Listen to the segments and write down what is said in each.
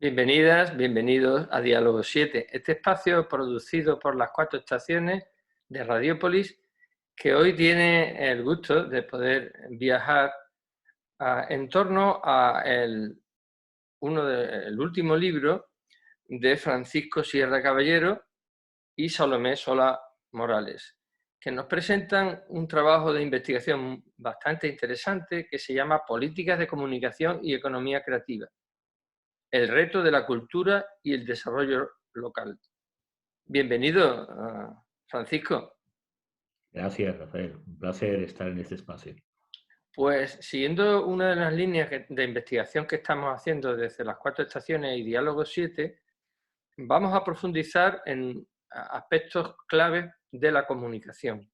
Bienvenidas, bienvenidos a Diálogo 7, este espacio producido por las 4 estaciones de Radiópolis, que hoy tiene el gusto de poder viajar en torno a el último libro de Francisco Sierra Caballero y Salomé Solá Morales, que nos presentan un trabajo de investigación bastante interesante que se llama Políticas de Comunicación y Economía Creativa. El reto de la cultura y el desarrollo local. Bienvenido, Francisco. Gracias, Rafael. Un placer estar en este espacio. Pues siguiendo una de las líneas de investigación que estamos haciendo desde las 4 estaciones y Diálogo 7, vamos a profundizar en aspectos claves de la comunicación.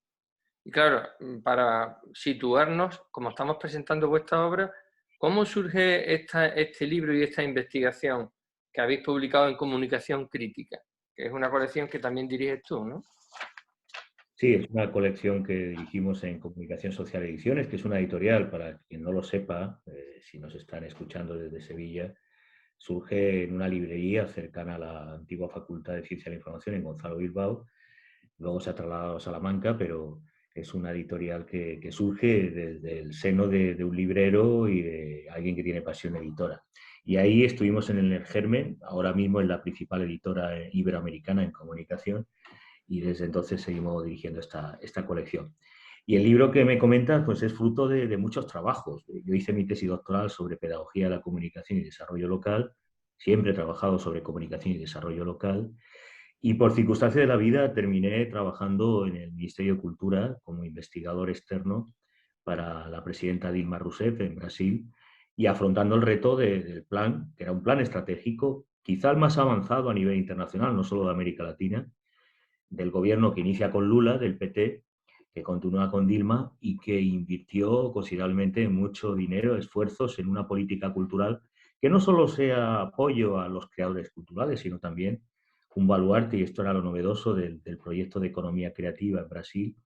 Y claro, para situarnos, como estamos presentando vuestra obra, ¿cómo surge este libro y esta investigación que habéis publicado en Comunicación Crítica? Que es una colección que también diriges tú, ¿no? Sí, es una colección que dirigimos en Comunicación Social Ediciones, que es una editorial, para quien no lo sepa, si nos están escuchando desde Sevilla, surge en una librería cercana a la antigua Facultad de Ciencia de la Información en Gonzalo Bilbao. Luego se ha trasladado a Salamanca, pero es una editorial que surge desde el seno de un librero y de alguien que tiene pasión editora. Y ahí estuvimos en el germen, ahora mismo es la principal editora iberoamericana en comunicación, y desde entonces seguimos dirigiendo esta colección. Y el libro que me comentas pues es fruto de muchos trabajos. Yo hice mi tesis doctoral sobre pedagogía de la comunicación y desarrollo local, siempre he trabajado sobre comunicación y desarrollo local, y por circunstancias de la vida terminé trabajando en el Ministerio de Cultura como investigador externo para la presidenta Dilma Rousseff en Brasil, y afrontando el reto del plan, que era un plan estratégico, quizá el más avanzado a nivel internacional, no solo de América Latina, del gobierno que inicia con Lula, del PT, que continúa con Dilma y que invirtió considerablemente mucho dinero, esfuerzos en una política cultural que no solo sea apoyo a los creadores culturales, sino también un baluarte, y esto era lo novedoso del proyecto de economía creativa en Brasil,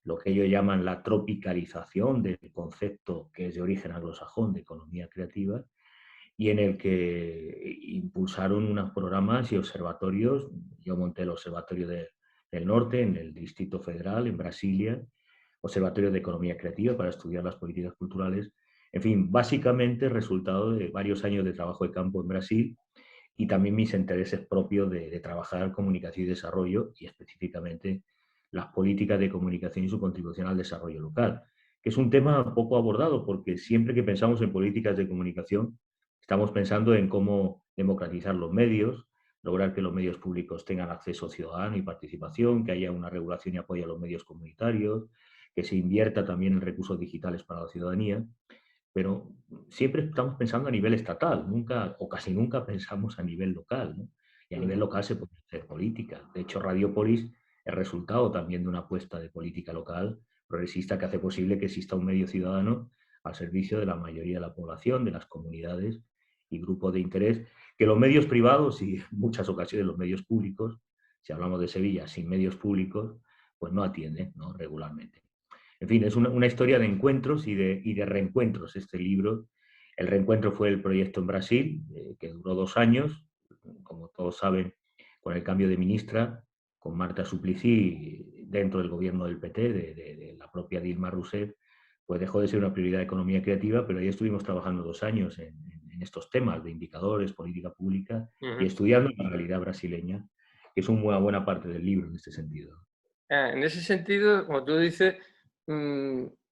lo que ellos llaman la tropicalización del concepto que es de origen anglosajón de economía creativa, y en el que impulsaron unos programas y observatorios. Yo monté el Observatorio del Norte en el Distrito Federal, en Brasilia, Observatorio de Economía Creativa para estudiar las políticas culturales. En fin, básicamente resultado de varios años de trabajo de campo en Brasil y también mis intereses propios de trabajar comunicación y desarrollo, y específicamente las políticas de comunicación y su contribución al desarrollo local, que es un tema poco abordado porque siempre que pensamos en políticas de comunicación estamos pensando en cómo democratizar los medios, lograr que los medios públicos tengan acceso ciudadano y participación, que haya una regulación y apoyo a los medios comunitarios, que se invierta también en recursos digitales para la ciudadanía, pero siempre estamos pensando a nivel estatal, nunca o casi nunca pensamos a nivel local, ¿no? Y a nivel local se puede hacer política. De hecho, Radiopolis es resultado también de una apuesta de política local progresista que hace posible que exista un medio ciudadano al servicio de la mayoría de la población, de las comunidades y grupos de interés, que los medios privados y en muchas ocasiones los medios públicos, si hablamos de Sevilla, sin medios públicos, pues no atienden, ¿no?, regularmente. En fin, es una historia de encuentros y de reencuentros este libro. El reencuentro fue el proyecto en Brasil, que duró 2 años, como todos saben, con el cambio de ministra, con Marta Suplicy dentro del gobierno del PT, de la propia Dilma Rousseff, pues dejó de ser una prioridad de economía creativa, pero ahí estuvimos trabajando 2 años en estos temas de indicadores, política pública, y estudiando la realidad brasileña, que es una buena parte del libro en este sentido. En ese sentido, como tú dices,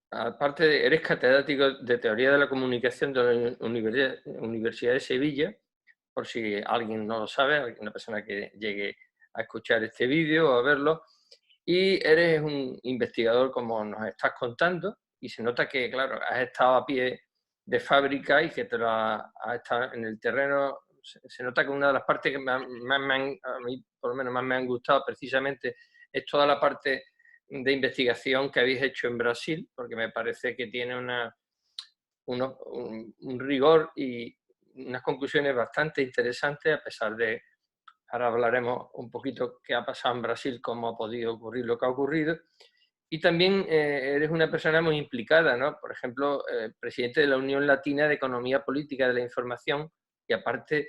aparte eres catedrático de Teoría de la Comunicación de la Universidad de Sevilla, por si alguien no lo sabe, una persona que llegue a escuchar este vídeo o a verlo, y eres un investigador, como nos estás contando, y se nota que, claro, has estado a pie de fábrica y que has estado en el terreno. Se nota que una de las partes que a mí por lo menos más me han gustado precisamente es toda la parte de investigación que habéis hecho en Brasil, porque me parece que tiene un rigor y unas conclusiones bastante interesantes, a pesar de, ahora hablaremos un poquito qué ha pasado en Brasil, cómo ha podido ocurrir lo que ha ocurrido. Y también eres una persona muy implicada, ¿no? Por ejemplo, presidente de la Unión Latina de Economía Política de la Información, y aparte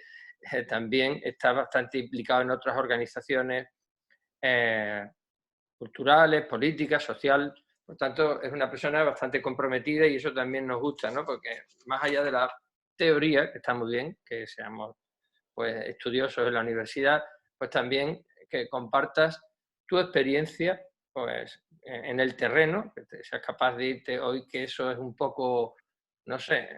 también está bastante implicado en otras organizaciones culturales, políticas, social. Por tanto, es una persona bastante comprometida y eso también nos gusta, ¿no? Porque más allá de la teoría, que está muy bien, que seamos pues, estudiosos en la universidad, pues también que compartas tu experiencia pues, en el terreno, que seas capaz de irte hoy, que eso es un poco, no sé,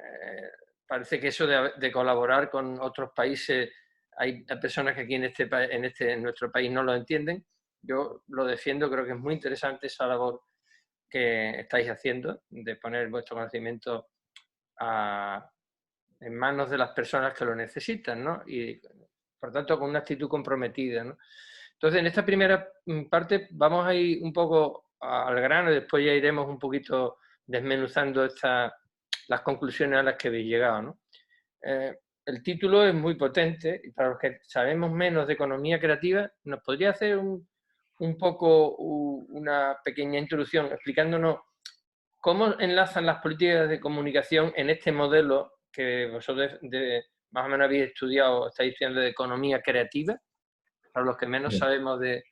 parece que eso de colaborar con otros países, hay personas que aquí en nuestro país no lo entienden. Yo lo defiendo, creo que es muy interesante esa labor que estáis haciendo, de poner vuestro conocimiento en manos de las personas que lo necesitan, ¿no? Y por tanto con una actitud comprometida, ¿no? Entonces, en esta primera parte vamos a ir un poco al grano y después ya iremos un poquito desmenuzando las conclusiones a las que habéis llegado, ¿no? El título es muy potente y para los que sabemos menos de economía creativa, ¿nos podría hacer un poco una pequeña introducción explicándonos cómo enlazan las políticas de comunicación en este modelo que vosotros más o menos habéis estudiado, estáis estudiando de economía creativa, para los que menos Bien. sabemos de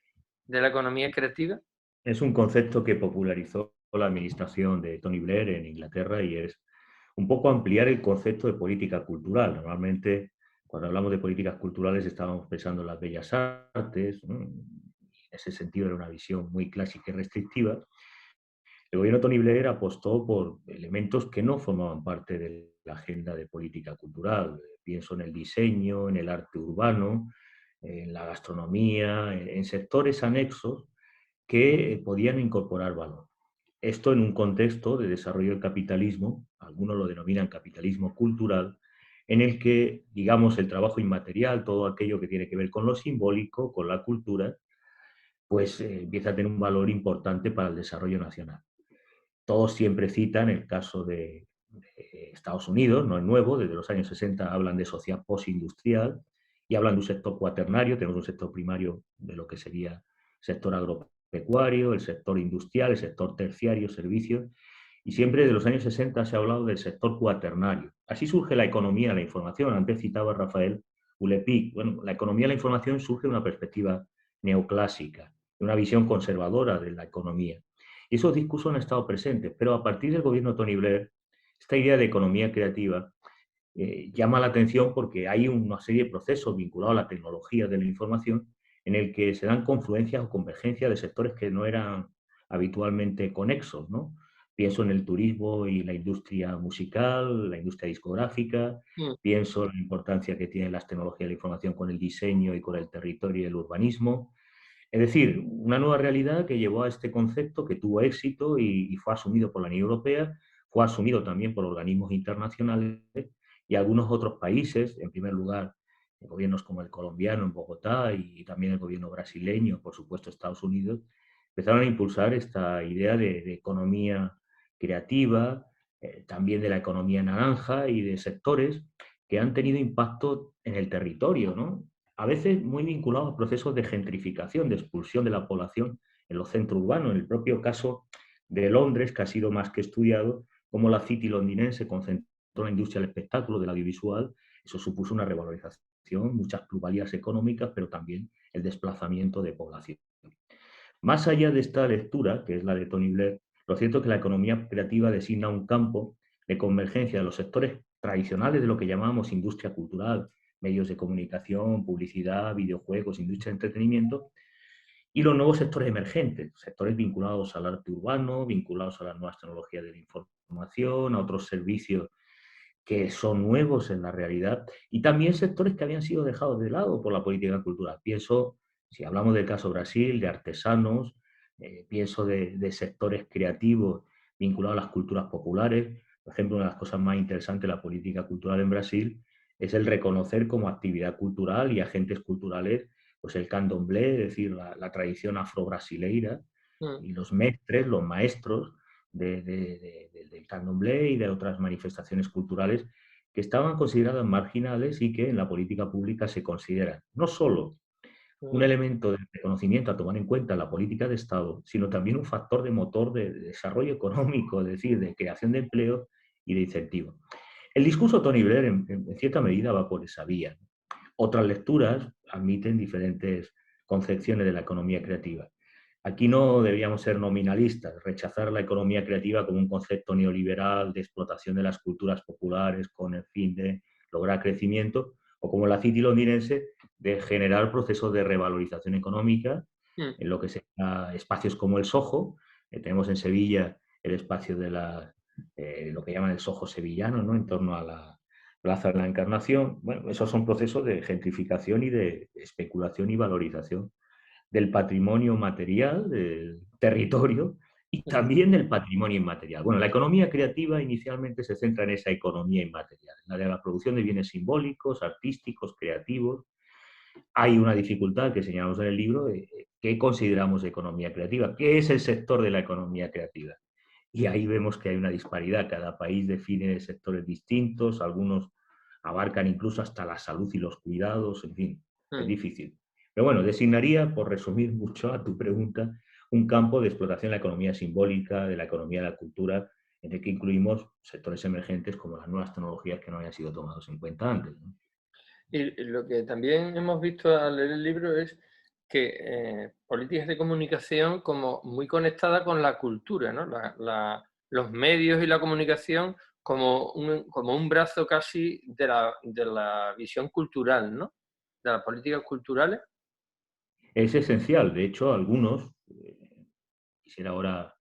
la economía creativa? Es un concepto que popularizó la administración de Tony Blair en Inglaterra y es un poco ampliar el concepto de política cultural. Normalmente, cuando hablamos de políticas culturales, estábamos pensando en las bellas artes, ¿no? En ese sentido era una visión muy clásica y restrictiva. El gobierno de Tony Blair apostó por elementos que no formaban parte de la agenda de política cultural. Pienso en el diseño, en el arte urbano, en la gastronomía, en sectores anexos que podían incorporar valor. Esto en un contexto de desarrollo del capitalismo, algunos lo denominan capitalismo cultural, en el que, digamos, el trabajo inmaterial, todo aquello que tiene que ver con lo simbólico, con la cultura, pues empieza a tener un valor importante para el desarrollo nacional. Todos siempre citan el caso de Estados Unidos, no es nuevo, desde los años 60 hablan de sociedad postindustrial y hablan de un sector cuaternario, tenemos un sector primario de lo que sería el sector agropecuario, el sector industrial, el sector terciario, servicios, y siempre de los años 60 se ha hablado del sector cuaternario. Así surge la economía de la información. Antes citaba Rafael Ulepic. Bueno, la economía de la información surge de una perspectiva neoclásica, de una visión conservadora de la economía. Y esos discursos han estado presentes, pero a partir del gobierno de Tony Blair, esta idea de economía creativa llama la atención porque hay una serie de procesos vinculados a la tecnología de la información en el que se dan confluencias o convergencias de sectores que no eran habitualmente conexos, ¿no? Pienso en el turismo y la industria musical, la industria discográfica, Mm. pienso en la importancia que tienen las tecnologías de la información con el diseño y con el territorio y el urbanismo. Es decir, una nueva realidad que llevó a este concepto que tuvo éxito y fue asumido por la Unión Europea, fue asumido también por organismos internacionales y algunos otros países, en primer lugar, gobiernos como el colombiano en Bogotá y también el gobierno brasileño, por supuesto Estados Unidos, empezaron a impulsar esta idea de economía creativa, también de la economía naranja y de sectores que han tenido impacto en el territorio, ¿no? A veces muy vinculados a procesos de gentrificación, de expulsión de la población en los centros urbanos. En el propio caso de Londres, que ha sido más que estudiado, cómo la City londinense concentró la industria del espectáculo, del audiovisual. Eso supuso una revalorización, muchas plusvalías económicas, pero también el desplazamiento de población. Más allá de esta lectura, que es la de Tony Blair, lo cierto es que la economía creativa designa un campo de convergencia de los sectores tradicionales de lo que llamamos industria cultural, medios de comunicación, publicidad, videojuegos, industria de entretenimiento, y los nuevos sectores emergentes, sectores vinculados al arte urbano, vinculados a las nuevas tecnologías de la información, a otros servicios que son nuevos en la realidad, y también sectores que habían sido dejados de lado por la política cultural. Pienso, si hablamos del caso Brasil, de artesanos, pienso de sectores creativos vinculados a las culturas populares. Por ejemplo, una de las cosas más interesantes de la política cultural en Brasil es el reconocer como actividad cultural y agentes culturales pues el candomblé, es decir, la tradición afro-brasileira, Mm. y los mestres, los maestros del candomblé y de otras manifestaciones culturales que estaban consideradas marginales y que en la política pública se consideran no solo un Mm. elemento de reconocimiento a tomar en cuenta en la política de Estado, sino también un factor de motor de desarrollo económico, es decir, de creación de empleo y de incentivo. El discurso de Tony Blair, en cierta medida, va por esa vía. Otras lecturas admiten diferentes concepciones de la economía creativa. Aquí no deberíamos ser nominalistas, rechazar la economía creativa como un concepto neoliberal de explotación de las culturas populares con el fin de lograr crecimiento, o como la City londinense, de generar procesos de revalorización económica mm, en lo que sean espacios como el Soho. Tenemos en Sevilla el espacio de lo que llaman el Soho sevillano, ¿no? En torno a la Plaza de la Encarnación. Bueno, esos son procesos de gentrificación y de especulación y valorización del patrimonio material, del territorio y mm, también del patrimonio inmaterial. Bueno, la economía creativa inicialmente se centra en esa economía inmaterial, en la de la producción de bienes simbólicos, artísticos, creativos. Hay una dificultad que señalamos en el libro de qué consideramos economía creativa, qué es el sector de la economía creativa. Y ahí vemos que hay una disparidad, cada país define sectores distintos, algunos abarcan incluso hasta la salud y los cuidados, en fin, es mm. difícil. Pero bueno, designaría, por resumir mucho a tu pregunta, un campo de explotación de la economía simbólica, de la economía de la cultura, en el que incluimos sectores emergentes como las nuevas tecnologías que no habían sido tomados en cuenta antes, ¿no? Y lo que también hemos visto al leer el libro es que políticas de comunicación como muy conectada con la cultura, ¿no? Los medios y la comunicación como un brazo casi de la visión cultural, ¿no? De las políticas culturales. Es esencial, de hecho, algunos, quisiera ahora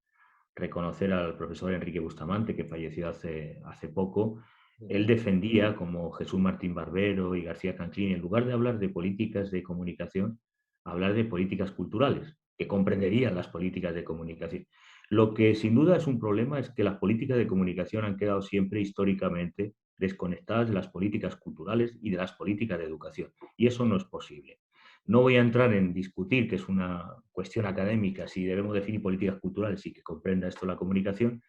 reconocer al profesor Enrique Bustamante, que falleció hace poco. Él defendía, como Jesús Martín Barbero y García Canclini, en lugar de hablar de políticas de comunicación, hablar de políticas culturales, que comprenderían las políticas de comunicación. Lo que sin duda es un problema es que las políticas de comunicación han quedado siempre históricamente desconectadas de las políticas culturales y de las políticas de educación. Y eso no es posible. No voy a entrar en discutir, que es una cuestión académica, si debemos definir políticas culturales y que comprenda esto la comunicación,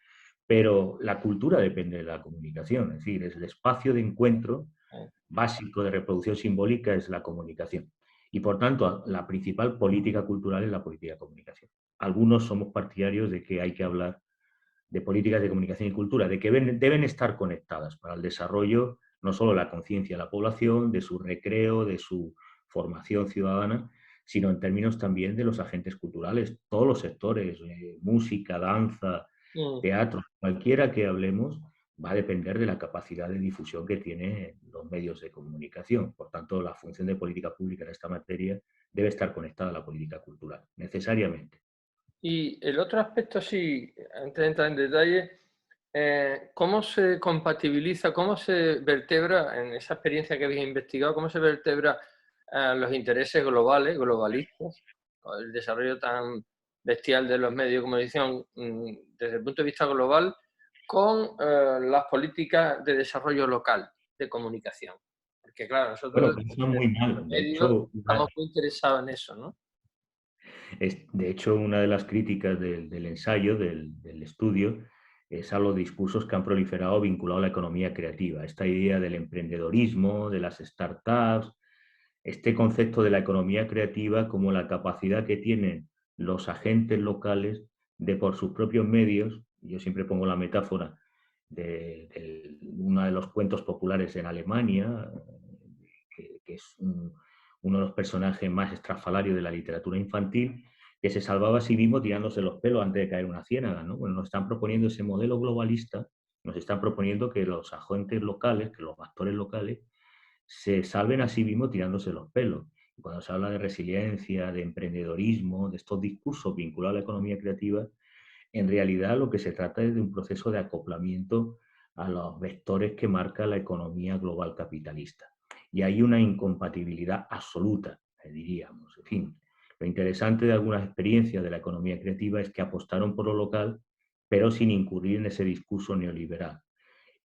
pero la cultura depende de la comunicación, es decir, es el espacio de encuentro Eh, básico de reproducción simbólica es la comunicación. Y por tanto, la principal política cultural es la política de comunicación. Algunos somos partidarios de que hay que hablar de políticas de comunicación y cultura, de que deben estar conectadas para el desarrollo no solo de la conciencia de la población, de su recreo, de su formación ciudadana, sino en términos también de los agentes culturales, todos los sectores, música, danza, mm. teatro, cualquiera que hablemos, va a depender de la capacidad de difusión que tienen los medios de comunicación. Por tanto, la función de política pública en esta materia debe estar conectada a la política cultural, necesariamente. Y el otro aspecto, sí, antes de entrar en detalle, ¿cómo se compatibiliza, cómo se vertebra en esa experiencia que habéis investigado, cómo se vertebra los intereses globales, globalistas, o el desarrollo tan bestial de los medios de comunicación desde el punto de vista global, con las políticas de desarrollo local de comunicación? Porque claro, Bueno, nosotros está desde muy los mal. medios estamos muy interesados en eso, ¿no? De hecho, una de las críticas del ensayo, del estudio, es a los discursos que han proliferado vinculados a la economía creativa. Esta idea del emprendedorismo, de las startups, este concepto de la economía creativa como la capacidad que tienen los agentes locales de por sus propios medios, yo siempre pongo la metáfora de uno de los cuentos populares en Alemania, que es uno de los personajes más estrafalarios de la literatura infantil, que se salvaba a sí mismo tirándose los pelos antes de caer en una ciénaga, ¿no? Bueno, nos están proponiendo ese modelo globalista, nos están proponiendo que los agentes locales, que los actores locales, se salven a sí mismos tirándose los pelos. Y cuando se habla de resiliencia, de emprendedorismo, de estos discursos vinculados a la economía creativa, en realidad lo que se trata es de un proceso de acoplamiento a los vectores que marca la economía global capitalista. Y hay una incompatibilidad absoluta, diríamos. En fin, lo interesante de algunas experiencias de la economía creativa es que apostaron por lo local, pero sin incurrir en ese discurso neoliberal.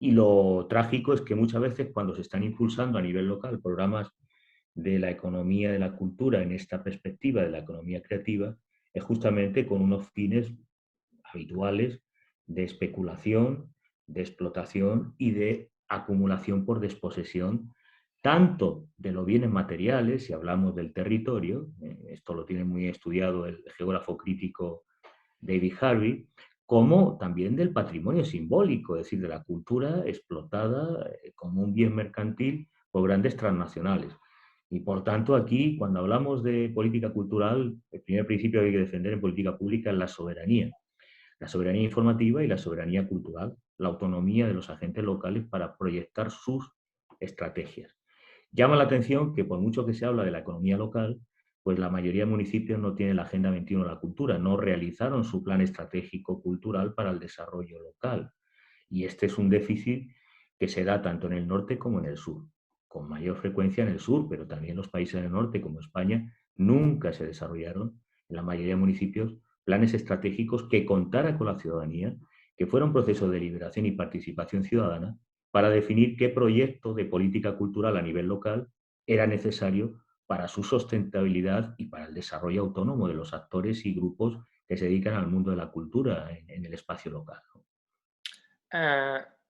Y lo trágico es que muchas veces cuando se están impulsando a nivel local programas de la economía de la cultura en esta perspectiva de la economía creativa, es justamente con unos fines habituales de especulación, de explotación y de acumulación por desposesión, tanto de los bienes materiales, si hablamos del territorio, esto lo tiene muy estudiado el geógrafo crítico David Harvey, como también del patrimonio simbólico, es decir, de la cultura explotada como un bien mercantil por grandes transnacionales. Y por tanto, aquí, cuando hablamos de política cultural, el primer principio que hay que defender en política pública es la soberanía informativa y la soberanía cultural, la autonomía de los agentes locales para proyectar sus estrategias. Llama la atención que por mucho que se habla de la economía local, pues la mayoría de municipios no tienen la Agenda 21 de la cultura, no realizaron su plan estratégico cultural para el desarrollo local. Y este es un déficit que se da tanto en el norte como en el sur, con mayor frecuencia en el sur, pero también los países del norte, como España, nunca se desarrollaron en la mayoría de municipios planes estratégicos que contara con la ciudadanía, que fuera un proceso de deliberación y participación ciudadana para definir qué proyecto de política cultural a nivel local era necesario para su sustentabilidad y para el desarrollo autónomo de los actores y grupos que se dedican al mundo de la cultura en el espacio local.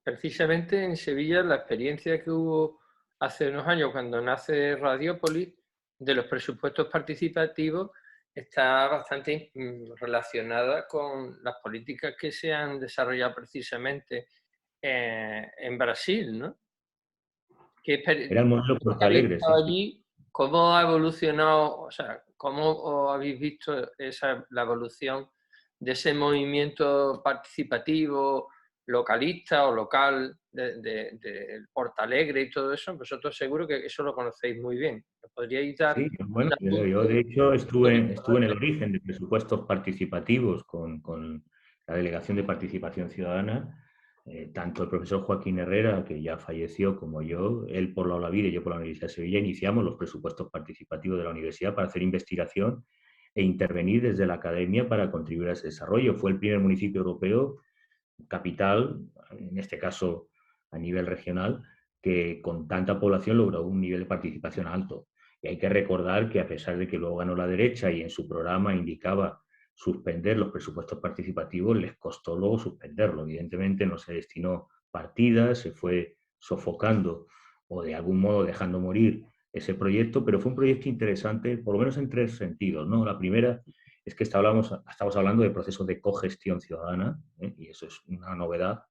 Precisamente en Sevilla la experiencia que hubo hace unos años cuando nace Radiópolis de los presupuestos participativos está bastante relacionada con las políticas que se han desarrollado precisamente en Brasil, ¿no? Era el modelo ¿Qué Porto tal Alegre, sí, estado sí. allí? ¿Cómo ha evolucionado, o sea, cómo habéis visto la evolución de ese movimiento participativo, localista o local de Porto Alegre y todo eso? Vosotros seguro que eso lo conocéis muy bien. ¿Me podríais dar Sí, bueno, un yo apunte de hecho histórico? estuve en el origen de presupuestos participativos con la Delegación de Participación Ciudadana, tanto el profesor Joaquín Herrera, que ya falleció, como yo, él por la Olavide y yo por la Universidad de Sevilla, iniciamos los presupuestos participativos de la universidad para hacer investigación e intervenir desde la academia para contribuir a ese desarrollo. Fue el primer municipio europeo, capital, en este caso a nivel regional, que con tanta población logró un nivel de participación alto. Y hay que recordar que a pesar de que luego ganó la derecha y en su programa indicaba suspender los presupuestos participativos, les costó luego suspenderlo. Evidentemente no se destinó partidas, se fue sofocando o de algún modo dejando morir ese proyecto, pero fue un proyecto interesante, por lo menos en tres sentidos, ¿no? La primera es que estamos hablando de procesos de cogestión ciudadana, y eso es una novedad,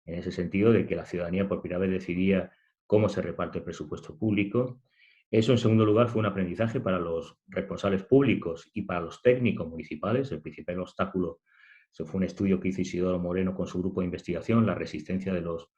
en ese sentido de que la ciudadanía por primera vez decidía cómo se reparte el presupuesto público. Eso, en segundo lugar, fue un aprendizaje para los responsables públicos y para los técnicos municipales. El principal obstáculo eso fue un estudio que hizo Isidoro Moreno con su grupo de investigación, la resistencia de los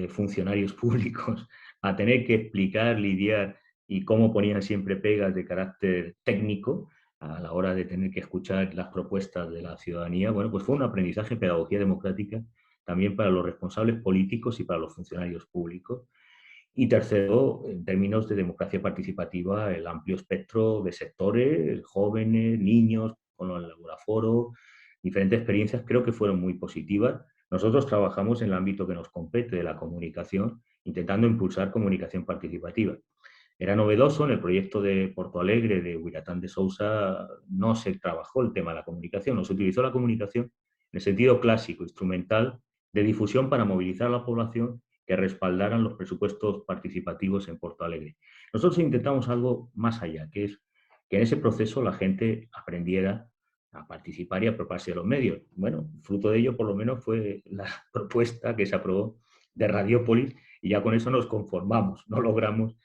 funcionarios públicos a tener que explicar, lidiar y cómo ponían siempre pegas de carácter técnico a la hora de tener que escuchar las propuestas de la ciudadanía. Bueno, pues fue un aprendizaje, pedagogía democrática, también para los responsables políticos y para los funcionarios públicos. Y tercero, en términos de democracia participativa, el amplio espectro de sectores, jóvenes, niños, con el laboraforo, diferentes experiencias creo que fueron muy positivas. Nosotros trabajamos en el ámbito que nos compete de la comunicación, intentando impulsar comunicación participativa. Era novedoso, en el proyecto de Porto Alegre de Huiratán de Sousa no se trabajó el tema de la comunicación, no se utilizó la comunicación en el sentido clásico, instrumental, de difusión para movilizar a la población que respaldaran los presupuestos participativos en Porto Alegre. Nosotros intentamos algo más allá, que es que en ese proceso la gente aprendiera a participar y a apropiarse de los medios. Bueno, fruto de ello por lo menos fue la propuesta que se aprobó de Radiópolis y ya con eso nos conformamos, no logramos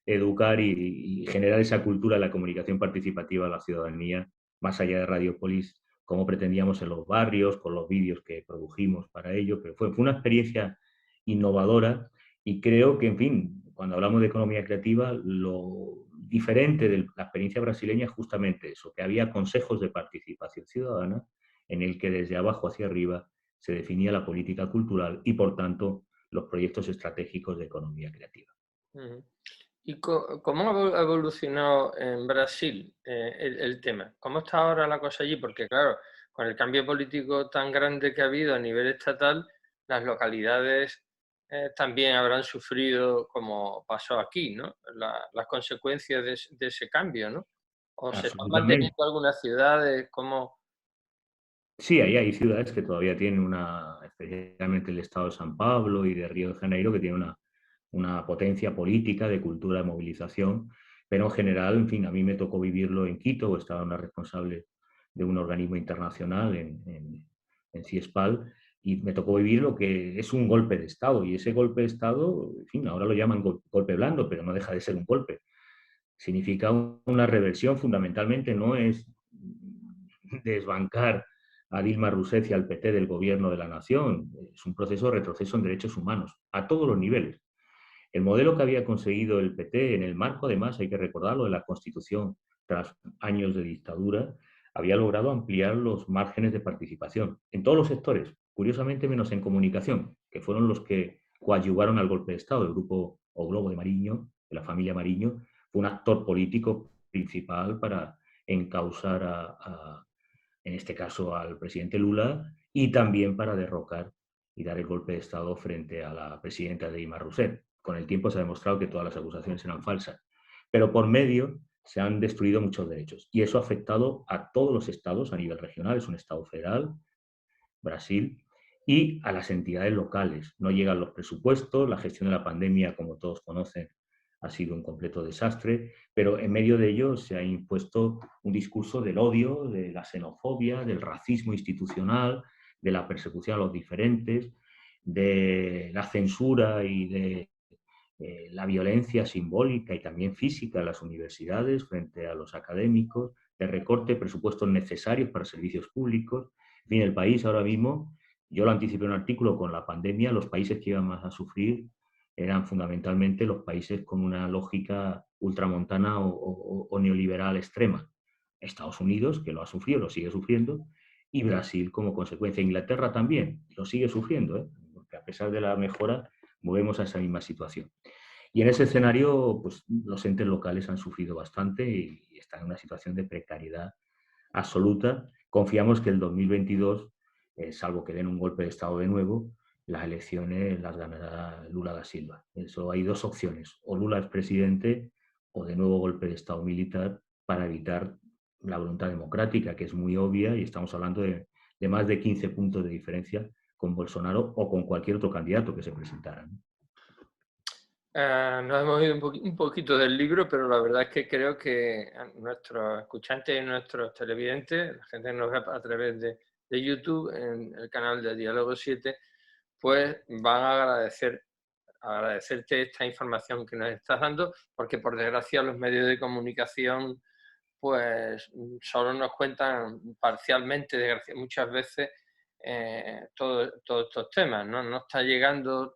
educar y generar esa cultura de la comunicación participativa a la ciudadanía, más allá de Radiopolis, como pretendíamos en los barrios, con los vídeos que produjimos para ello, pero fue una experiencia innovadora y creo que, en fin, cuando hablamos de economía creativa, lo diferente de la experiencia brasileña es justamente eso, que había consejos de participación ciudadana en el que desde abajo hacia arriba se definía la política cultural y, por tanto, los proyectos estratégicos de economía creativa. Ujú. ¿Y cómo ha evolucionado en Brasil el tema? ¿Cómo está ahora la cosa allí? Porque claro, con el cambio político tan grande que ha habido a nivel estatal, las localidades también habrán sufrido, como pasó aquí, ¿no? Las consecuencias de ese cambio, ¿no? ¿O se están Absolutamente. manteniendo algunas ciudades como... Sí, ahí hay ciudades que todavía tienen especialmente el estado de San Pablo y de Río de Janeiro, que tienen una potencia política de cultura de movilización, pero en general, en fin, a mí me tocó vivirlo en Quito, estaba una responsable de un organismo internacional en CIESPAL, y me tocó vivir lo que es un golpe de Estado, y ese golpe de Estado, en fin, ahora lo llaman golpe blando, pero no deja de ser un golpe. significa una reversión. Fundamentalmente no es desbancar a Dilma Rousseff y al PT del gobierno de la nación, es un proceso de retroceso en derechos humanos, a todos los niveles. El modelo que había conseguido el PT en el marco, además, hay que recordarlo, de la Constitución, tras años de dictadura, había logrado ampliar los márgenes de participación en todos los sectores, curiosamente menos en comunicación, que fueron los que coadyuvaron al golpe de Estado. El grupo o Globo de Mariño, de la familia Mariño, fue un actor político principal para encausar en este caso, al presidente Lula, y también para derrocar y dar el golpe de Estado frente a la presidenta Dilma Rousseff. Con el tiempo se ha demostrado que todas las acusaciones eran falsas, pero por medio se han destruido muchos derechos y eso ha afectado a todos los estados a nivel regional, es un estado federal, Brasil, y a las entidades locales. No llegan los presupuestos, la gestión de la pandemia, como todos conocen, ha sido un completo desastre, pero en medio de ello se ha impuesto un discurso del odio, de la xenofobia, del racismo institucional, de la persecución a los diferentes, de la censura y de la violencia simbólica y también física en las universidades frente a los académicos, de recorte de presupuestos necesarios para servicios públicos. En fin, el país ahora mismo, yo lo anticipé en un artículo, con la pandemia, los países que iban más a sufrir eran fundamentalmente los países con una lógica ultramontana o neoliberal extrema. Estados Unidos, que lo ha sufrido, lo sigue sufriendo, y Brasil como consecuencia. Inglaterra también lo sigue sufriendo, porque a pesar de la mejora, volvemos a esa misma situación. Y en ese escenario, pues los entes locales han sufrido bastante y están en una situación de precariedad absoluta. Confiamos que el 2022, salvo que den un golpe de Estado de nuevo, las elecciones las ganará Lula da Silva. Eso, hay dos opciones: o Lula es presidente o de nuevo golpe de Estado militar, para evitar la voluntad democrática, que es muy obvia, y estamos hablando de más de 15 puntos de diferencia con Bolsonaro o con cualquier otro candidato que se presentara, ¿no? Nos hemos ido un poquito del libro, pero la verdad es que creo que nuestros escuchantes y nuestros televidentes, la gente que nos ve a través de YouTube, en el canal de Diálogo 7, pues van a agradecerte esta información que nos estás dando, porque por desgracia los medios de comunicación pues solo nos cuentan parcialmente, muchas veces, todos estos temas, ¿no? No está llegando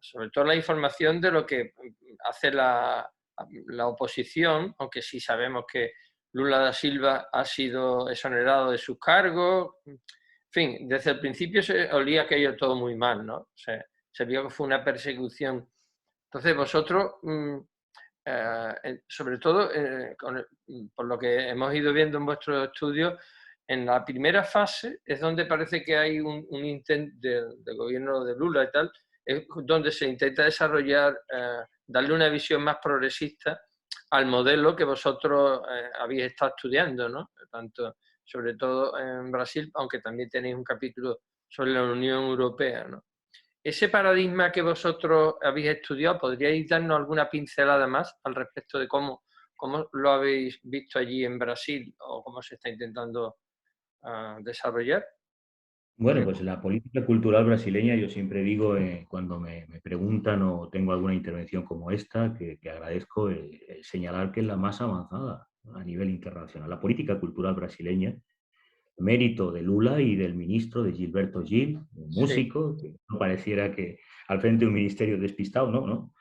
sobre todo la información de lo que hace la oposición, aunque sí sabemos que Lula da Silva ha sido exonerado de sus cargos. En fin, desde el principio se olía aquello todo muy mal, ¿no? Se vio que fue una persecución. Entonces vosotros, sobre todo, por lo que hemos ido viendo en vuestros estudios, en la primera fase es donde parece que hay un intento del gobierno de Lula y tal, es donde se intenta desarrollar, darle una visión más progresista al modelo que vosotros habéis estado estudiando, ¿no? Tanto, sobre todo en Brasil, aunque también tenéis un capítulo sobre la Unión Europea, ¿no? Ese paradigma que vosotros habéis estudiado, ¿podríais darnos alguna pincelada más al respecto de cómo lo habéis visto allí en Brasil o cómo se está intentando desarrollar? Bueno, pues la política cultural brasileña, yo siempre digo, cuando me preguntan o tengo alguna intervención como esta, que agradezco, señalar que es la más avanzada a nivel internacional. La política cultural brasileña, mérito de Lula y del ministro, de Gilberto Gil, un Sí. músico, que no pareciera que al frente de un ministerio despistado, no, no.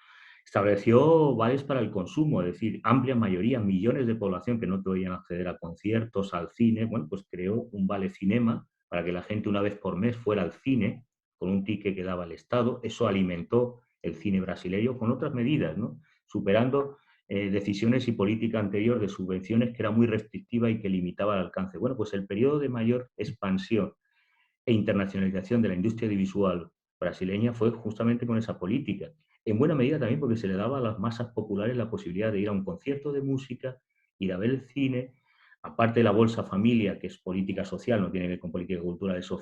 Estableció vales para el consumo, es decir, amplia mayoría, millones de población que no podían acceder a conciertos, al cine. Bueno, pues creó un vale cinema para que la gente una vez por mes fuera al cine con un ticket que daba el Estado. Eso alimentó el cine brasileño con otras medidas, ¿no? Superando decisiones y política anterior de subvenciones que era muy restrictiva y que limitaba el alcance. Bueno, pues el periodo de mayor expansión e internacionalización de la industria audiovisual brasileña fue justamente con esa política. En buena medida también porque se le daba a las masas populares la posibilidad de ir a un concierto de música, ir a ver el cine, aparte de la Bolsa Familia, que es política social, no tiene que ver con política cultural, eso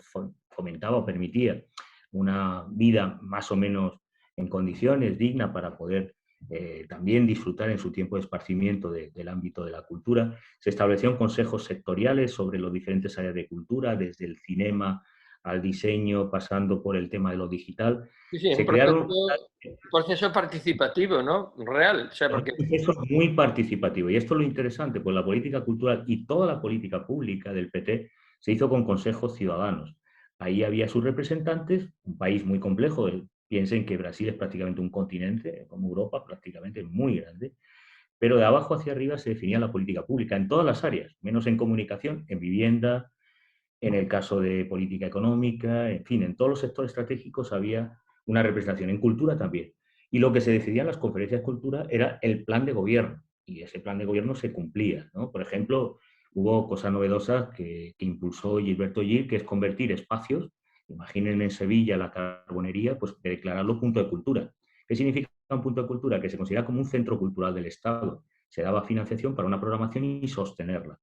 fomentaba o permitía una vida más o menos en condiciones dignas para poder también disfrutar en su tiempo de esparcimiento del ámbito de la cultura. Se establecieron consejos sectoriales sobre los diferentes áreas de cultura, desde el cinema al diseño, pasando por el tema de lo digital. Sí, sí, es Se crearon un proceso participativo, ¿no? Real, o sea, un porque... proceso muy participativo. Y esto es lo interesante, pues la política cultural y toda la política pública del PT se hizo con consejos ciudadanos. Ahí había sus representantes, un país muy complejo. Piensen que Brasil es prácticamente un continente, como Europa, prácticamente muy grande. Pero de abajo hacia arriba se definía la política pública en todas las áreas, menos en comunicación, en vivienda, en el caso de política económica, en fin, en todos los sectores estratégicos había una representación, en cultura también. Y lo que se decidía en las conferencias de cultura era el plan de gobierno, y ese plan de gobierno se cumplía, ¿no? Por ejemplo, hubo cosas novedosas que impulsó Gilberto Gil, que es convertir espacios, imaginen en Sevilla la Carbonería, pues declararlo punto de cultura. ¿Qué significa un punto de cultura? Que se considera como un centro cultural del Estado. Se daba financiación para una programación y sostenerla.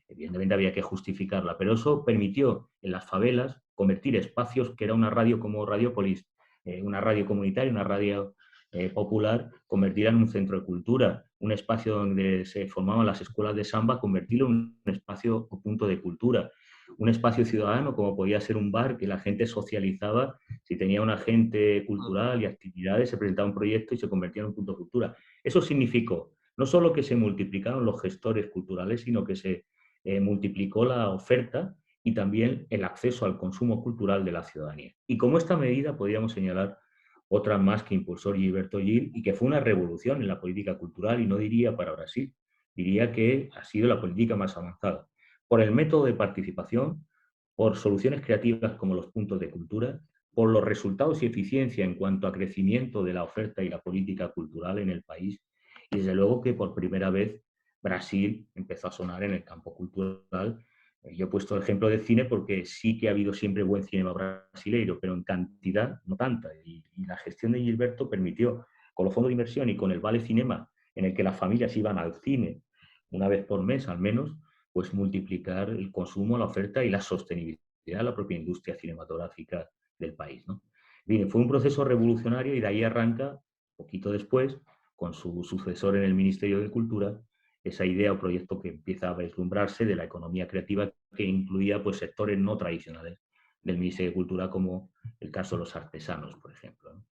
Evidentemente había que justificarla, pero eso permitió en las favelas convertir espacios que era una radio como Radiopolis, una radio comunitaria, una radio popular, convertirla en un centro de cultura, un espacio donde se formaban las escuelas de samba, convertirlo en un espacio o punto de cultura, un espacio ciudadano como podía ser un bar que la gente socializaba, si tenía un agente cultural y actividades, se presentaba un proyecto y se convertía en un punto de cultura. Eso significó no solo que se multiplicaron los gestores culturales, sino que se multiplicó la oferta y también el acceso al consumo cultural de la ciudadanía. Y como esta medida podríamos señalar otra más que impulsó Gilberto Gil y que fue una revolución en la política cultural, y no diría para Brasil, diría que ha sido la política más avanzada. Por el método de participación, por soluciones creativas como los puntos de cultura, por los resultados y eficiencia en cuanto a crecimiento de la oferta y la política cultural en el país, y desde luego que por primera vez Brasil empezó a sonar en el campo cultural. Yo he puesto el ejemplo del cine porque sí que ha habido siempre buen cinema brasileiro, pero en cantidad no tanta. Y la gestión de Gilberto permitió, con los fondos de inversión y con el Vale Cinema, en el que las familias iban al cine una vez por mes al menos, pues multiplicar el consumo, la oferta y la sostenibilidad de la propia industria cinematográfica del país, ¿no? Bien, fue un proceso revolucionario y de ahí arranca, poquito después, con su sucesor en el Ministerio de Cultura, esa idea o proyecto que empieza a vislumbrarse de la economía creativa que incluía pues, sectores no tradicionales del Ministerio de Cultura, como el caso de los artesanos, por ejemplo, ¿no?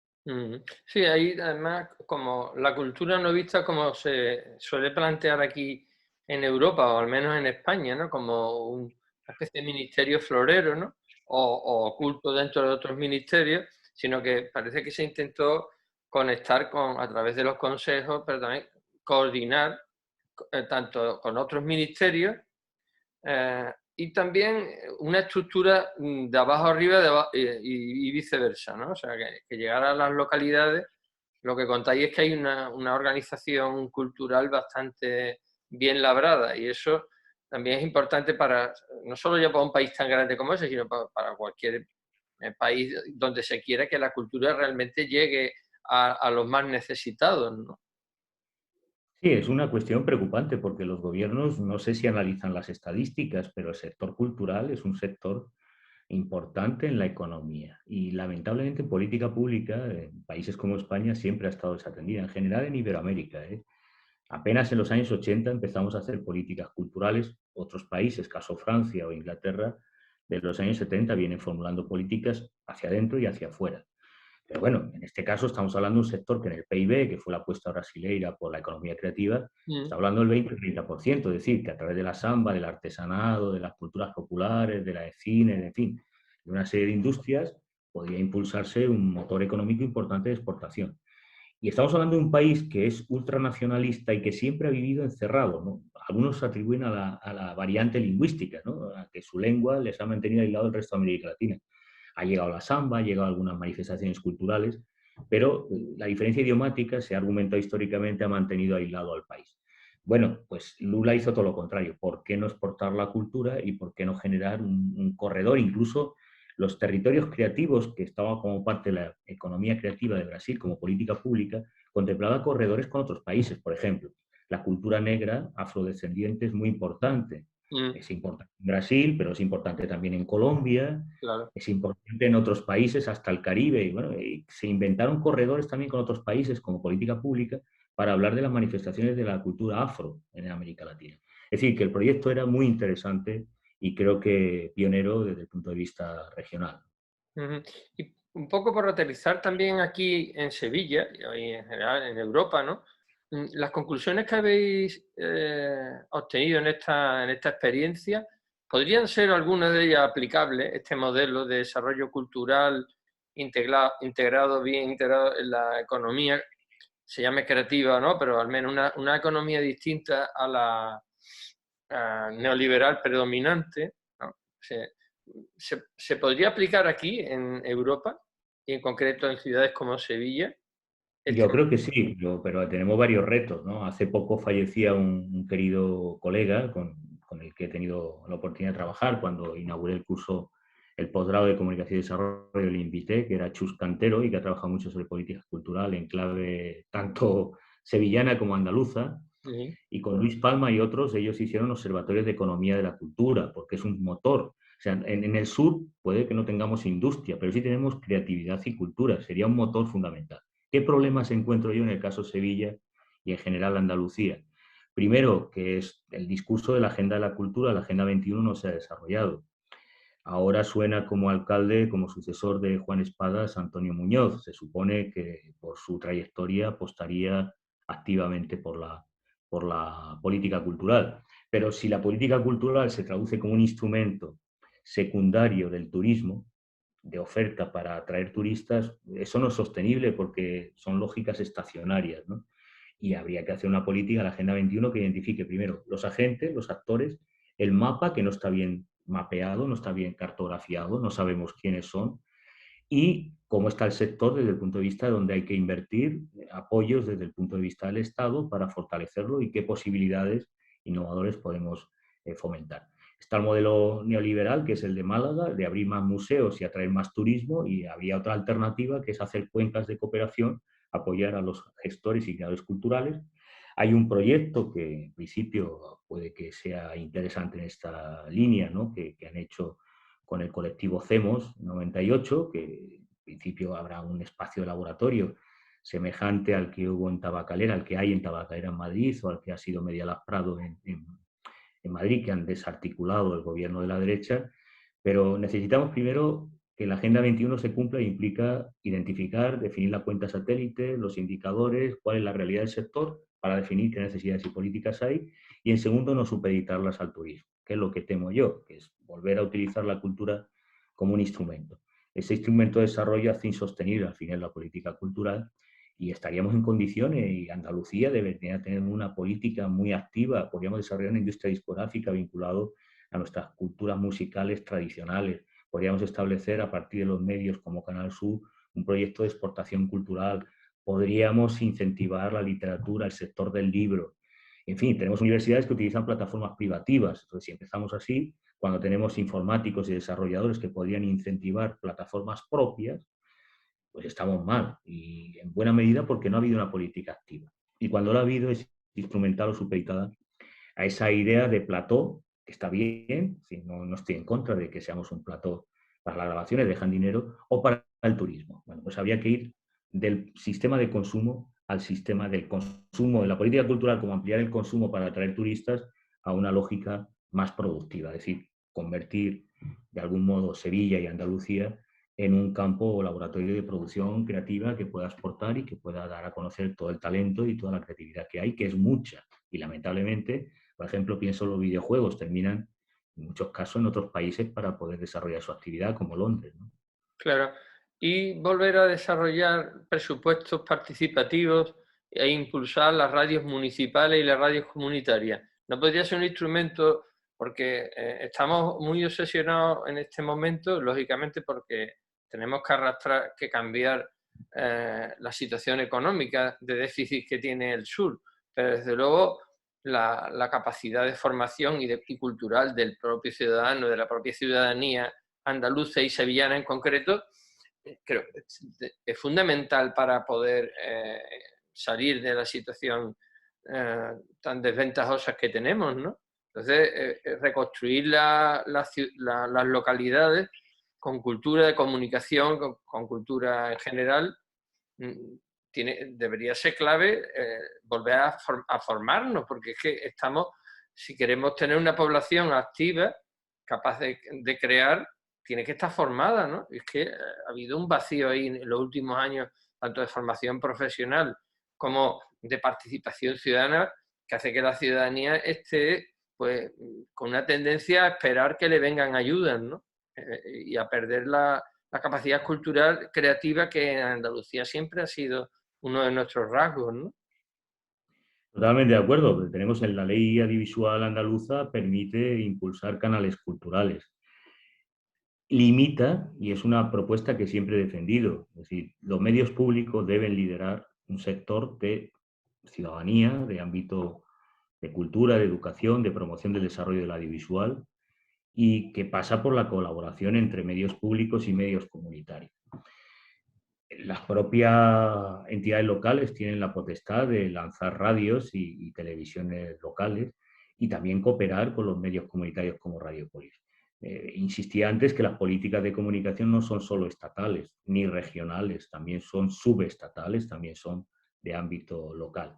Sí, ahí además como la cultura no vista como se suele plantear aquí en Europa, o al menos en España, ¿no? Como una especie de ministerio florero, ¿no? O oculto dentro de otros ministerios, sino que parece que se intentó conectar a través de los consejos, pero también coordinar tanto con otros ministerios y también una estructura de abajo arriba y viceversa, ¿no? O sea, que llegar a las localidades, lo que contáis es que hay una organización cultural bastante bien labrada y eso también es importante para, no solo ya para un país tan grande como ese, sino para cualquier país donde se quiera que la cultura realmente llegue a los más necesitados, ¿no? Sí, es una cuestión preocupante porque los gobiernos, no sé si analizan las estadísticas, pero el sector cultural es un sector importante en la economía y lamentablemente en política pública en países como España siempre ha estado desatendida, en general en Iberoamérica, ¿eh? Apenas en los años 80 empezamos a hacer políticas culturales, otros países, caso Francia o Inglaterra, de los años 70 vienen formulando políticas hacia adentro y hacia afuera. Pero bueno, en este caso estamos hablando de un sector que en el PIB, que fue la apuesta brasileira por la economía creativa, Mm. está hablando del 20-30%, es decir, que a través de la samba, del artesanado, de las culturas populares, de la de cine, en fin, de una serie de industrias, podría impulsarse un motor económico importante de exportación. Y estamos hablando de un país que es ultranacionalista y que siempre ha vivido encerrado, ¿no? Algunos se atribuyen a la variante lingüística, ¿no? A que su lengua les ha mantenido aislado del resto de América Latina. Ha llegado la samba, ha llegado algunas manifestaciones culturales, pero la diferencia idiomática, se ha argumentado históricamente, ha mantenido aislado al país. Bueno, pues Lula hizo todo lo contrario. ¿Por qué no exportar la cultura y por qué no generar un corredor? Incluso los territorios creativos, que estaban como parte de la economía creativa de Brasil como política pública, contemplaba corredores con otros países. Por ejemplo, la cultura negra afrodescendiente es muy importante. Mm, Es importante en Brasil, pero es importante también en Colombia, claro. es importante en otros países, hasta el Caribe. Y bueno, y se inventaron corredores también con otros países como política pública para hablar de las manifestaciones de la cultura afro en América Latina. Es decir, que el proyecto era muy interesante y creo que pionero desde el punto de vista regional. Ujú. Y un poco por aterrizar también aquí en Sevilla y en general en Europa, ¿no? Las conclusiones que habéis obtenido en esta experiencia, ¿podrían ser algunas de ellas aplicables, este modelo de desarrollo cultural integrado, bien integrado en la economía, se llame creativa o no, pero al menos una economía distinta a la neoliberal predominante, ¿no? Se podría aplicar aquí en Europa y en concreto en ciudades como Sevilla? Este, Yo creo que sí, pero tenemos varios retos, ¿no? Hace poco fallecía un querido colega con el que he tenido la oportunidad de trabajar cuando inauguré el curso, el posgrado de Comunicación y Desarrollo, le invité, que era Chus Cantero y que ha trabajado mucho sobre política cultural en clave tanto sevillana como andaluza. sí, Y con Luis Palma y otros, ellos hicieron observatorios de economía de la cultura, porque es un motor. O sea, en el sur puede que no tengamos industria, pero sí tenemos creatividad y cultura, sería un motor fundamental. ¿Qué problemas encuentro yo en el caso Sevilla y en general Andalucía? Primero, que es el discurso de la Agenda de la Cultura, la Agenda 21 no se ha desarrollado. Ahora suena como alcalde, como sucesor de Juan Espadas, Antonio Muñoz. Se supone que por su trayectoria apostaría activamente por la política cultural. Pero si la política cultural se traduce como un instrumento secundario del turismo, de oferta para atraer turistas, eso no es sostenible porque son lógicas estacionarias, ¿no? Y habría que hacer una política, la Agenda 21, que identifique primero los agentes, los actores, el mapa que no está bien mapeado, no está bien cartografiado, no sabemos quiénes son, y cómo está el sector desde el punto de vista de donde hay que invertir apoyos desde el punto de vista del Estado para fortalecerlo y qué posibilidades innovadores podemos fomentar. Está el modelo neoliberal, que es el de Málaga, de abrir más museos y atraer más turismo, y había otra alternativa, que es hacer cuencas de cooperación, apoyar a los gestores y creadores culturales. Hay un proyecto que en principio puede que sea interesante en esta línea, ¿no? que han hecho con el colectivo CEMOS 98, que en principio habrá un espacio de laboratorio semejante al que hubo en Tabacalera, al que hay en Tabacalera en Madrid o al que ha sido Medialab Prado en Madrid, que han desarticulado el gobierno de la derecha, pero necesitamos primero que la Agenda 21 se cumpla e implica identificar, definir la cuenta satélite, los indicadores, cuál es la realidad del sector, para definir qué necesidades y políticas hay, y en segundo, no supeditarlas al turismo, que es lo que temo yo, que es volver a utilizar la cultura como un instrumento. Ese instrumento de desarrollo hace insostenible al final la política cultural y estaríamos en condiciones, y Andalucía debería tener una política muy activa, podríamos desarrollar una industria discográfica vinculada a nuestras culturas musicales tradicionales, podríamos establecer a partir de los medios como Canal Sur un proyecto de exportación cultural, podríamos incentivar la literatura, el sector del libro. En fin, tenemos universidades que utilizan plataformas privativas, entonces si empezamos así, cuando tenemos informáticos y desarrolladores que podrían incentivar plataformas propias, pues estamos mal, y en buena medida porque no ha habido una política activa. Y cuando lo ha habido es instrumental o supeditada a esa idea de plató, que está bien, no estoy en contra de que seamos un plató para las grabaciones, dejan dinero, o para el turismo. Bueno, pues había que ir del sistema de consumo al sistema del consumo, de la política cultural, como ampliar el consumo para atraer turistas, a una lógica más productiva, es decir, convertir de algún modo Sevilla y Andalucía en un campo o laboratorio de producción creativa que pueda exportar y que pueda dar a conocer todo el talento y toda la creatividad que hay, que es mucha. Y lamentablemente, por ejemplo, pienso en los videojuegos, terminan en muchos casos en otros países para poder desarrollar su actividad, como Londres, ¿no? claro. Y volver a desarrollar presupuestos participativos e impulsar las radios municipales y las radios comunitarias. No podría ser un instrumento, porque estamos muy obsesionados en este momento, lógicamente porque tenemos que arrastrar, que cambiar la situación económica de déficit que tiene el sur, pero desde luego la capacidad de formación y cultural del propio ciudadano, de la propia ciudadanía andaluza y sevillana en concreto, creo que es fundamental para poder salir de la situación tan desventajosa que tenemos, ¿no? Entonces, reconstruir las localidades con cultura de comunicación, con cultura en general, debería ser clave volver a formarnos, porque es que estamos, si queremos tener una población activa, capaz de crear, tiene que estar formada, ¿no? Es que ha habido un vacío ahí en los últimos años, tanto de formación profesional como de participación ciudadana, que hace que la ciudadanía esté pues con una tendencia a esperar que le vengan ayudas, ¿no? Y a perder la capacidad cultural creativa que en Andalucía siempre ha sido uno de nuestros rasgos, ¿no? Totalmente de acuerdo, porque tenemos en la ley audiovisual andaluza, permite impulsar canales culturales. Limita, y es una propuesta que siempre he defendido, es decir, los medios públicos deben liderar un sector de ciudadanía, de ámbito de cultura, de educación, de promoción del desarrollo del audiovisual, y que pasa por la colaboración entre medios públicos y medios comunitarios. Las propias entidades locales tienen la potestad de lanzar radios y televisiones locales y también cooperar con los medios comunitarios como Radiopolis. Insistía antes que las políticas de comunicación no son solo estatales ni regionales, también son subestatales, también son de ámbito local.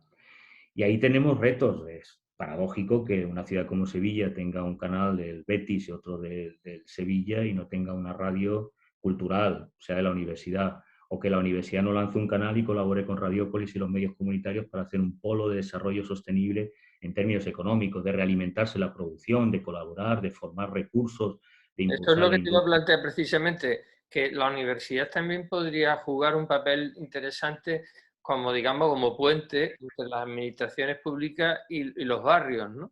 Y ahí tenemos retos. Es paradójico que una ciudad como Sevilla tenga un canal del Betis y otro del Sevilla y no tenga una radio cultural, o sea, de la universidad, o que la universidad no lance un canal y colabore con Radiopolis y los medios comunitarios para hacer un polo de desarrollo sostenible en términos económicos, de realimentarse la producción, de colaborar, de formar recursos, de Esto es impulsar lo la que te iba a industria. plantear precisamente, que la universidad también podría jugar un papel interesante como, digamos, como puente entre las administraciones públicas y los barrios, ¿no?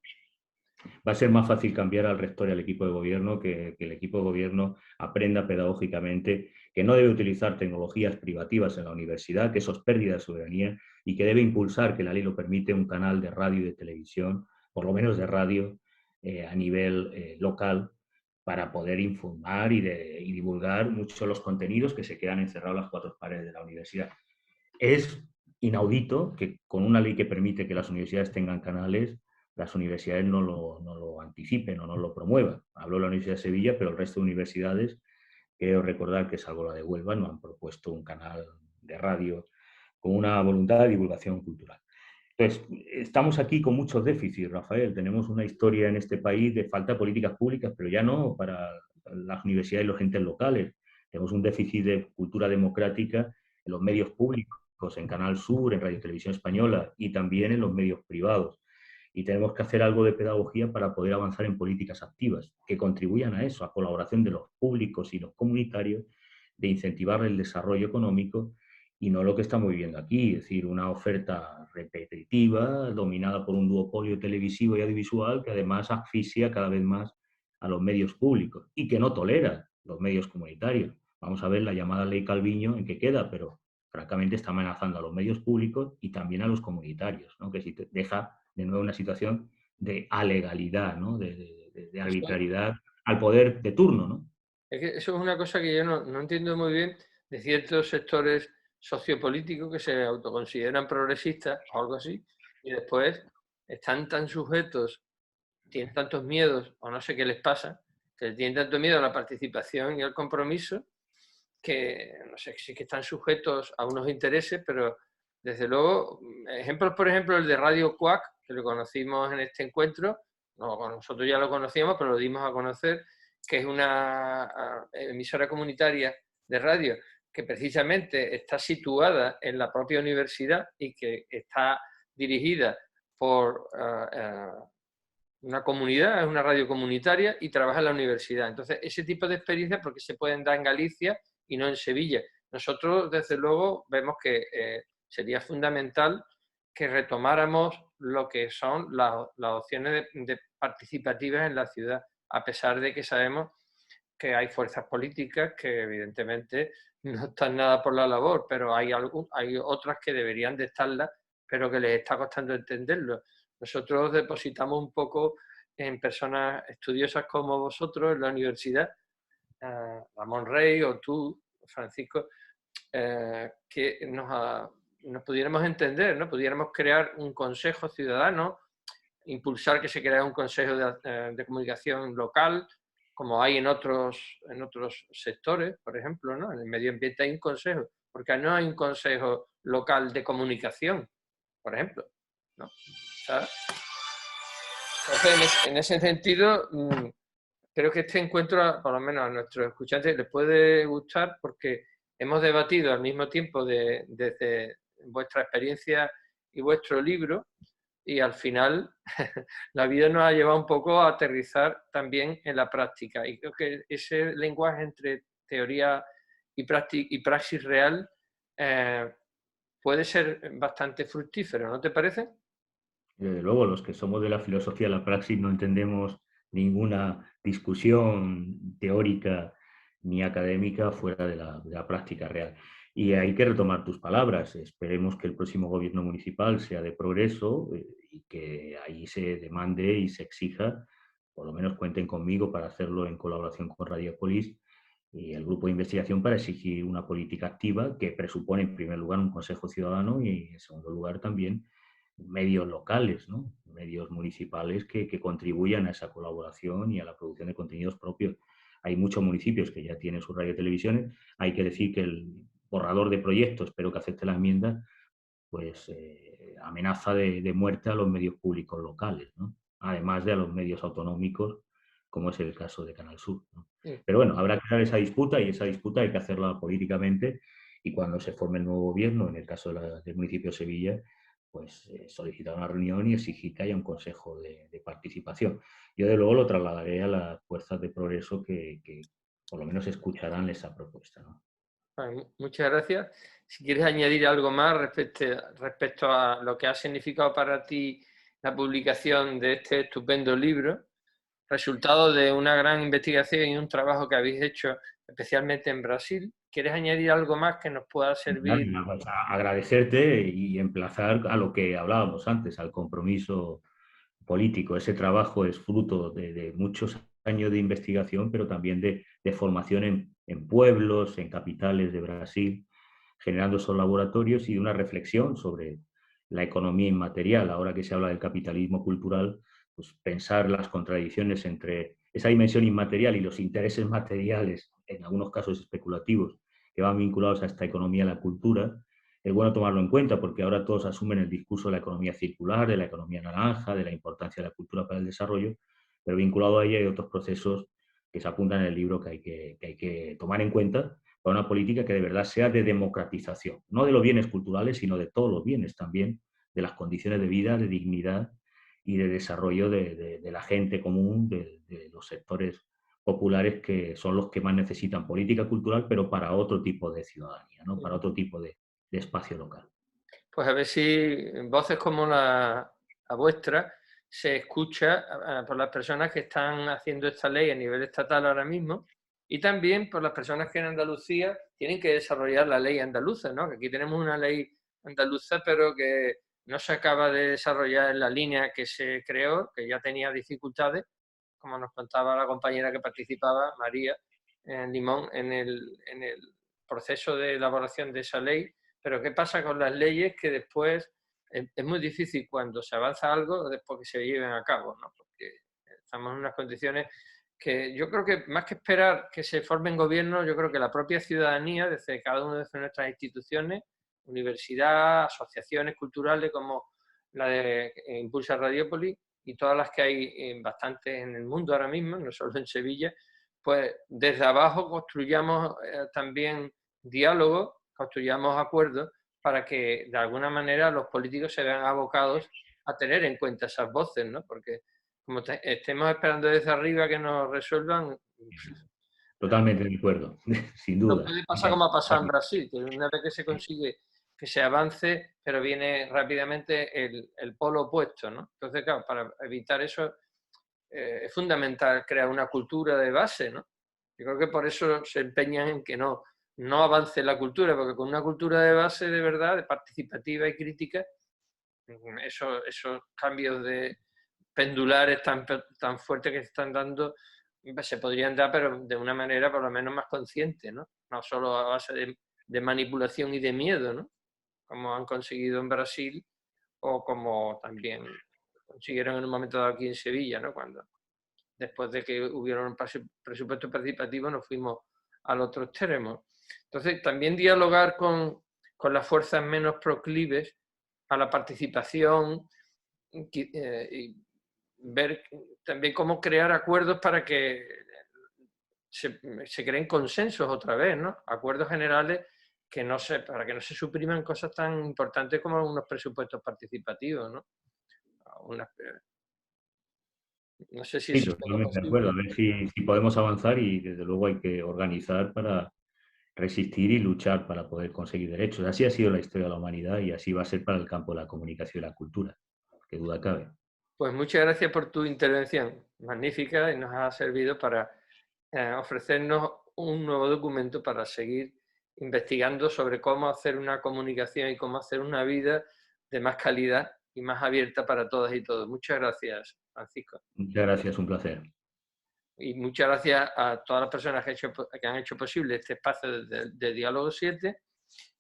Va a ser más fácil cambiar al rector y al equipo de gobierno, que el equipo de gobierno aprenda pedagógicamente que no debe utilizar tecnologías privativas en la universidad, que eso es pérdida de soberanía y que debe impulsar, que la ley lo permite, un canal de radio y de televisión, por lo menos de radio, a nivel local, para poder informar y divulgar muchos de los contenidos que se quedan encerrados en las cuatro paredes de la universidad. Es inaudito que con una ley que permite que las universidades tengan canales, las universidades no lo anticipen o no lo promuevan. Hablo de la Universidad de Sevilla, pero el resto de universidades, quiero recordar que salvo la de Huelva, no han propuesto un canal de radio con una voluntad de divulgación cultural. Entonces, estamos aquí con muchos déficits, Rafael. Tenemos una historia en este país de falta de políticas públicas, pero ya no para las universidades y los entes locales. Tenemos un déficit de cultura democrática en los medios públicos, en Canal Sur, en Radio Televisión Española y también en los medios privados. Y tenemos que hacer algo de pedagogía para poder avanzar en políticas activas que contribuyan a eso, a colaboración de los públicos y los comunitarios, de incentivar el desarrollo económico y no lo que estamos viviendo aquí, es decir, una oferta repetitiva, dominada por un duopolio televisivo y audiovisual que además asfixia cada vez más a los medios públicos y que no tolera los medios comunitarios. Vamos a ver la llamada ley Calviño en qué queda, pero francamente está amenazando a los medios públicos y también a los comunitarios, ¿no? Que si deja de nuevo una situación de alegalidad, ¿no? de arbitrariedad al poder de turno, ¿no? Es que eso es una cosa que yo no entiendo muy bien de ciertos sectores sociopolíticos que se autoconsideran progresistas o algo así, y después están tan sujetos, tienen tantos miedos, o no sé qué les pasa, que tienen tanto miedo a la participación y al compromiso, que no sé, sí que están sujetos a unos intereses, pero desde luego, ejemplos, por ejemplo, el de Radio Cuac, que lo conocimos en este encuentro, no, nosotros ya lo conocíamos, pero lo dimos a conocer, que es una emisora comunitaria de radio que precisamente está situada en la propia universidad y que está dirigida por una comunidad, es una radio comunitaria y trabaja en la universidad. Entonces, ese tipo de experiencias, porque se pueden dar en Galicia y no en Sevilla. Nosotros, desde luego, vemos que sería fundamental que retomáramos lo que son las opciones de participativas en la ciudad, a pesar de que sabemos que hay fuerzas políticas que evidentemente no están nada por la labor, pero hay otras que deberían de estarlas, pero que les está costando entenderlo. Nosotros depositamos un poco en personas estudiosas como vosotros en la universidad, Ramón Rey o tú, Francisco, que nos pudiéramos entender, ¿no? Pudiéramos crear un consejo ciudadano, impulsar que se crea un consejo de comunicación local, como hay en otros sectores, por ejemplo, ¿no? En el medio ambiente hay un consejo, porque no hay un consejo local de comunicación, por ejemplo, ¿no? ¿Sabes? Entonces, en ese sentido, creo que este encuentro, por lo menos a nuestros escuchantes, les puede gustar porque hemos debatido al mismo tiempo desde vuestra experiencia y vuestro libro, y al final la vida nos ha llevado un poco a aterrizar también en la práctica. Y creo que ese lenguaje entre teoría y praxis real puede ser bastante fructífero, ¿no te parece? Desde luego, los que somos de la filosofía de la praxis no entendemos ninguna discusión teórica ni académica fuera de la práctica real. Y hay que retomar tus palabras. Esperemos que el próximo gobierno municipal sea de progreso y que ahí se demande y se exija, por lo menos cuenten conmigo para hacerlo en colaboración con Radiopolis y el grupo de investigación para exigir una política activa que presupone en primer lugar un consejo ciudadano y en segundo lugar también medios locales, ¿no? Medios municipales que contribuyan a esa colaboración y a la producción de contenidos propios. Hay muchos municipios que ya tienen sus radio y televisiones. Hay que decir que el borrador de proyectos, espero que acepte la enmienda, pues amenaza de muerte a los medios públicos locales, ¿no? Además de a los medios autonómicos, como es el caso de Canal Sur, ¿no? Sí. Pero bueno, habrá que dar esa disputa y esa disputa hay que hacerla políticamente y cuando se forme el nuevo gobierno, en el caso del municipio de Sevilla, pues solicitar una reunión y exigir que haya un consejo de participación. Yo de luego lo trasladaré a las fuerzas de progreso que por lo menos escucharán esa propuesta, ¿no? Vale, muchas gracias. Si quieres añadir algo más respecto a lo que ha significado para ti la publicación de este estupendo libro, resultado de una gran investigación y un trabajo que habéis hecho especialmente en Brasil, ¿quieres añadir algo más que nos pueda servir? Pues, agradecerte y emplazar a lo que hablábamos antes, al compromiso político. Ese trabajo es fruto de muchos años de investigación, pero también de formación en pueblos, en capitales de Brasil, generando esos laboratorios y de una reflexión sobre la economía inmaterial. Ahora que se habla del capitalismo cultural, pues pensar las contradicciones entre esa dimensión inmaterial y los intereses materiales, en algunos casos especulativos, que van vinculados a esta economía de la cultura, es bueno tomarlo en cuenta porque ahora todos asumen el discurso de la economía circular, de la economía naranja, de la importancia de la cultura para el desarrollo, pero vinculado a ella hay otros procesos que se apuntan en el libro que hay que tomar en cuenta para una política que de verdad sea de democratización, no de los bienes culturales, sino de todos los bienes también, de las condiciones de vida, de dignidad y de desarrollo de la gente común, de los sectores populares que son los que más necesitan política cultural, pero para otro tipo de ciudadanía, ¿no? Para otro tipo de espacio local. Pues a ver si voces como la vuestra se escucha por las personas que están haciendo esta ley a nivel estatal ahora mismo y también por las personas que en Andalucía tienen que desarrollar la ley andaluza, ¿no? Que aquí tenemos una ley andaluza, pero que no se acaba de desarrollar en la línea que se creó, que ya tenía dificultades, como nos contaba la compañera que participaba, María, en Limón, en el proceso de elaboración de esa ley. Pero ¿qué pasa con las leyes que después es muy difícil cuando se avanza algo después que se lleven a cabo, ¿no? Porque estamos en unas condiciones que yo creo que más que esperar que se formen gobiernos, yo creo que la propia ciudadanía, desde cada una de nuestras instituciones, universidad, asociaciones culturales como la de Impulsa Radiópolis y todas las que hay bastantes en el mundo ahora mismo, no solo en Sevilla, pues desde abajo construyamos también diálogo, construyamos acuerdos para que de alguna manera los políticos se vean abocados a tener en cuenta esas voces, ¿no? Porque como estemos esperando desde arriba que nos resuelvan, Totalmente de acuerdo, sin no duda. puede pasar como ha pasado en Brasil, que una vez que se consigue que se avance, pero viene rápidamente el polo opuesto, ¿no? Entonces, claro, para evitar eso es fundamental crear una cultura de base, ¿no? Yo creo que por eso se empeñan en que no avance la cultura, porque con una cultura de base de verdad, de participativa y crítica, esos cambios de pendulares tan fuertes que se están dando se podrían dar, pero de una manera por lo menos más consciente, ¿no? No solo a base de manipulación y de miedo, ¿no? Como han conseguido en Brasil o como también consiguieron en un momento dado aquí en Sevilla, ¿no? Cuando después de que hubiera un presupuesto participativo nos fuimos al otro extremo. Entonces, también dialogar con las fuerzas menos proclives a la participación y ver también cómo crear acuerdos para que se creen consensos otra vez, ¿no? Acuerdos generales para que no se supriman cosas tan importantes como unos presupuestos participativos, ¿no? No sé si Sí, eso es algo totalmente de acuerdo. posible. A ver si podemos avanzar y desde luego hay que organizar para resistir y luchar para poder conseguir derechos. Así ha sido la historia de la humanidad y así va a ser para el campo de la comunicación y la cultura. Qué duda cabe. Pues muchas gracias por tu intervención, magnífica, y nos ha servido para ofrecernos un nuevo documento para seguir investigando sobre cómo hacer una comunicación y cómo hacer una vida de más calidad y más abierta para todas y todos. Muchas gracias, Francisco. Muchas gracias, un placer. Y muchas gracias a todas las personas que han hecho posible este espacio de Diálogo 7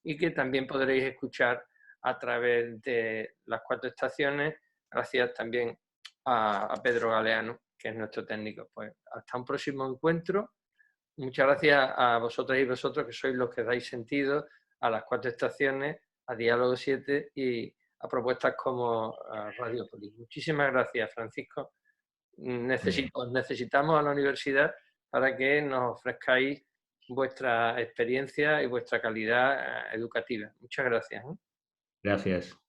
y que también podréis escuchar a través de las 4 estaciones, gracias también a Pedro Galeano, que es nuestro técnico. Pues hasta un próximo encuentro. Muchas gracias a vosotras y vosotros que sois los que dais sentido a las 4 estaciones, a Diálogo 7 y a propuestas como Radiopolis. Muchísimas gracias, Francisco. Os necesitamos a la universidad para que nos ofrezcáis vuestra experiencia y vuestra calidad educativa. Muchas gracias. Gracias.